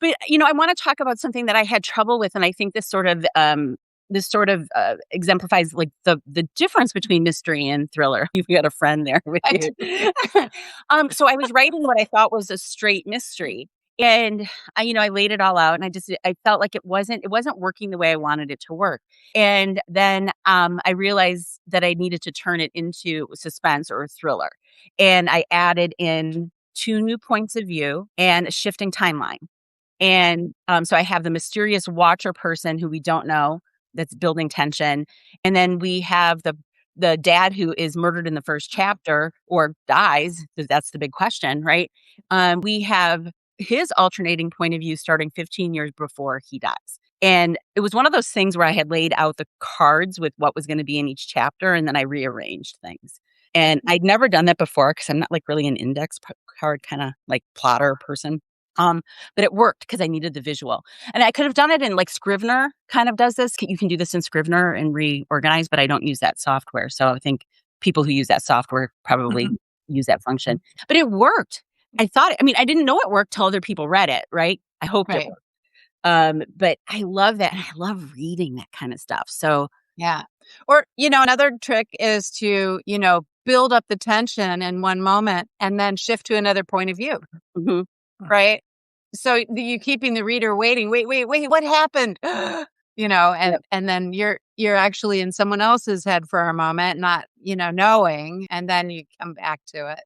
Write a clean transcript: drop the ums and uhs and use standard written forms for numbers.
But, I want to talk about something that I had trouble with, and I think this sort of exemplifies like the difference between mystery and thriller. You've got a friend there with I you. do. So I was writing what I thought was a straight mystery, and I laid it all out, and I felt like it wasn't working the way I wanted it to work. And then I realized that I needed to turn it into suspense or a thriller, and I added in two new points of view and a shifting timeline. And, so I have the mysterious watcher person who we don't know that's building tension, and then we have the dad who is murdered in the first chapter or dies, 'cause that's the big question, right? We have his alternating point of view starting 15 years before he dies. And it was one of those things where I had laid out the cards with what was gonna be in each chapter, and then I rearranged things. And I'd never done that before because 'cause I'm not, like, really an index card kinda, like, plotter person. Um, but it worked because I needed the visual. And I could have done it in, like, Scrivener kind of does this. You can do this in Scrivener and reorganize, but I don't use that software. So I think people who use that software probably Mhm. use that function. But it worked. I didn't know it worked till other people read it, right? I hoped it Right. worked. But I love that, and I love reading that kind of stuff. So Yeah. Or, another trick is to, build up the tension in one moment and then shift to another point of view, mhm. right? So you keeping the reader waiting. Wait, what happened? And Yep. and then you're actually in someone else's head for a moment, not, knowing, and then you come back to it.